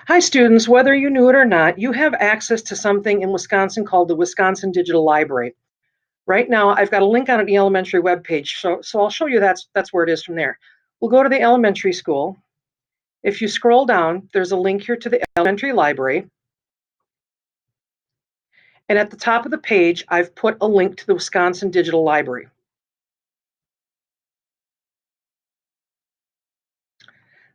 Hi, students. Whether you knew it or not, you have access to something in Wisconsin called the Wisconsin Digital Library. Right now, I've got a link on the elementary webpage, so I'll show you that's where it is from there. We'll go to the elementary school. If you scroll down, there's a link here to the elementary library. And at the top of the page, I've put a link to the Wisconsin Digital Library.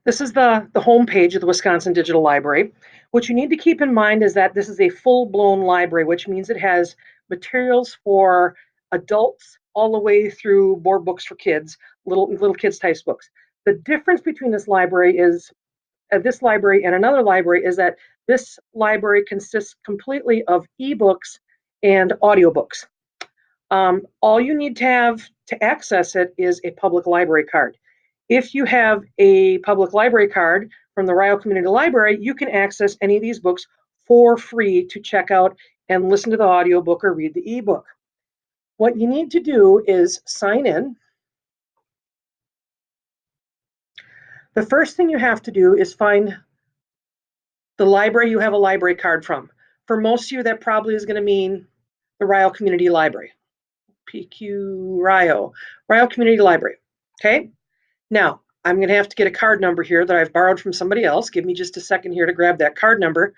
This is the home page of the Wisconsin Digital Library. What you need to keep in mind is that this is a full-blown library, which means it has materials for adults all the way through board books for kids, little kids type books. The difference between this library and another library is that this library consists completely of ebooks and audiobooks. All you need to have to access it is a public library card. If you have a public library card from the Ryle Community Library, you can access any of these books for free to check out and listen to the audiobook or read the ebook. What you need to do is sign in. The first thing you have to do is find the library you have a library card from. For most of you, that probably is going to mean the Ryle Community Library. PQ Ryle Community Library. Okay. Now, I'm going to have to get a card number here that I've borrowed from somebody else. Give me just a second here to grab that card number.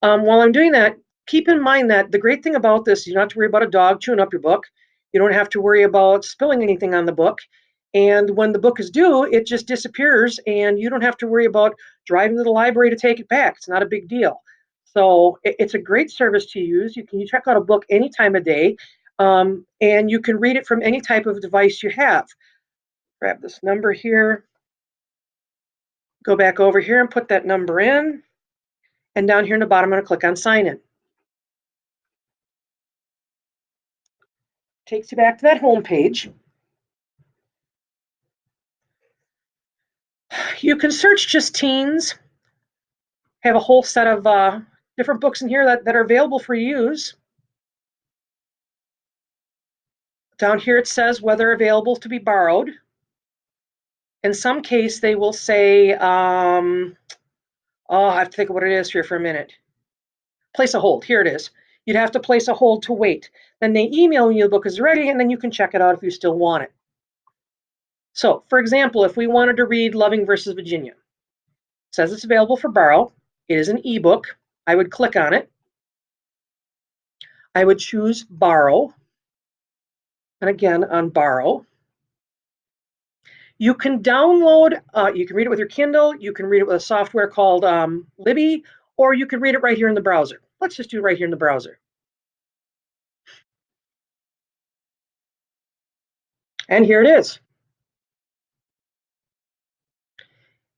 While I'm doing that, keep in mind that the great thing about this, you don't have to worry about a dog chewing up your book. You don't have to worry about spilling anything on the book. And when the book is due, it just disappears and you don't have to worry about driving to the library to take it back. It's not a big deal. So it's a great service to use. You check out a book any time of day, and you can read it from any type of device you have. Grab this number here, go back over here and put that number in. And down here in the bottom, I'm going to click on sign in. Takes you back to that home page. You can search just teens. Have a whole set of different books in here that are available for use. Down here it says whether available to be borrowed. In some case, they will say, I have to think of what it is here for a minute. Place a hold. Here it is. You'd have to place a hold to wait. Then they email you the book is ready, and then you can check it out if you still want it. So, for example, if we wanted to read Loving versus Virginia, it says it's available for borrow. It is an ebook. I would click on it. I would choose borrow. And again, on borrow. You can download, you can read it with your Kindle, you can read it with a software called Libby, or you can read it right here in the browser. Let's just do it right here in the browser. And here it is.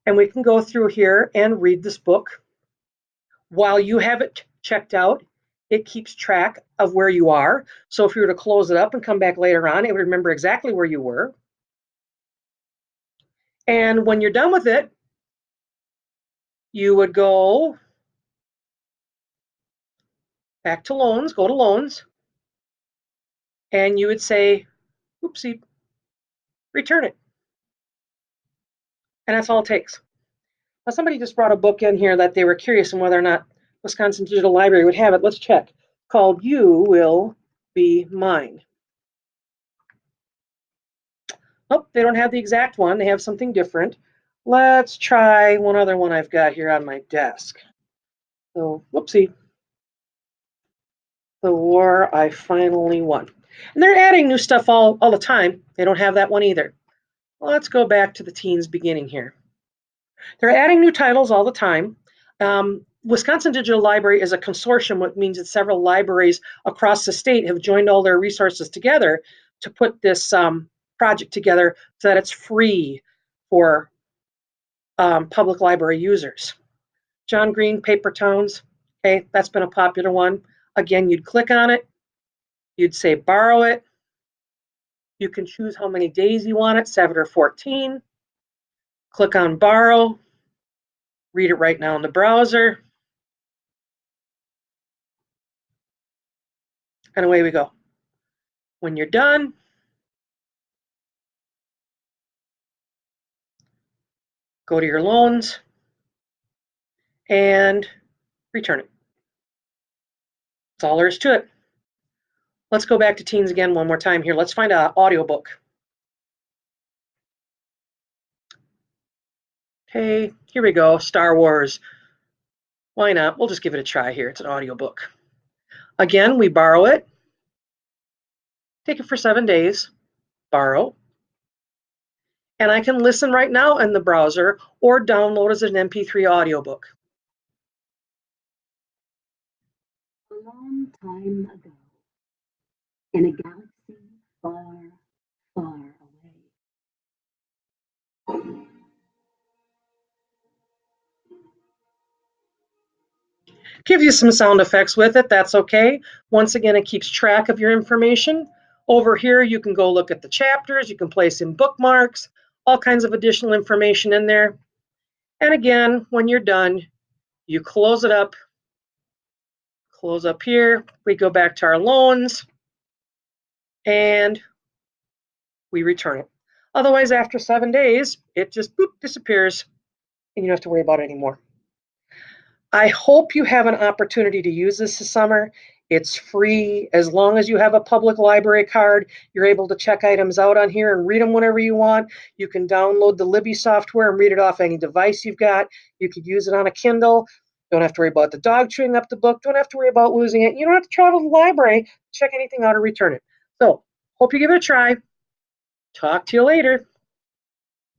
And we can go through here and read this book. While you have it checked out, it keeps track of where you are. So if you were to close it up and come back later on, it would remember exactly where you were. And when you're done with it, you would go back to loans, go to loans, and you would say, oopsie, return it. And that's all it takes. Now, somebody just brought a book in here that they were curious on whether or not Wisconsin Digital Library would have it. Let's check. Called You Will Be Mine. Nope, they don't have the exact one. They have something different. Let's try one other one I've got here on my desk. So, whoopsie. The War I Finally Won. And they're adding new stuff all the time. They don't have that one either. Well, let's go back to the teens beginning here. They're adding new titles all the time. Wisconsin Digital Library is a consortium, which means that several libraries across the state have joined all their resources together to put this project together so that it's free for public library users. John Green Paper Towns, okay, that's been a popular one. Again, you'd click on it, you'd say borrow it. You can choose how many days you want it, 7 or 14. Click on borrow, read it right now in the browser. And away we go. When you're done, go to your loans, and return it. That's all there is to it. Let's go back to teens again one more time here. Let's find an audiobook. Okay, here we go, Star Wars. Why not? We'll just give it a try here. It's an audiobook. Again, we borrow it, take it for 7 days, borrow, and I can listen right now in the browser or download as an MP3 audiobook. A long time ago, in a galaxy far, far away. Gives you some sound effects with it, that's okay. Once again, it keeps track of your information. Over here, you can go look at the chapters, you can place in bookmarks, all kinds of additional information in there. And again, when you're done, you close it up, close up here, we go back to our loans, and we return it. Otherwise, after 7 days, it just boop, disappears, and you don't have to worry about it anymore. I hope you have an opportunity to use this summer. It's free. As long as you have a public library card, you're able to check items out on here and read them whenever you want. You can download the Libby software and read it off any device you've got. You could use it on a Kindle. Don't have to worry about the dog chewing up the book. Don't have to worry about losing it. You don't have to travel to the library, check anything out, or return it. So, hope you give it a try. Talk to you later.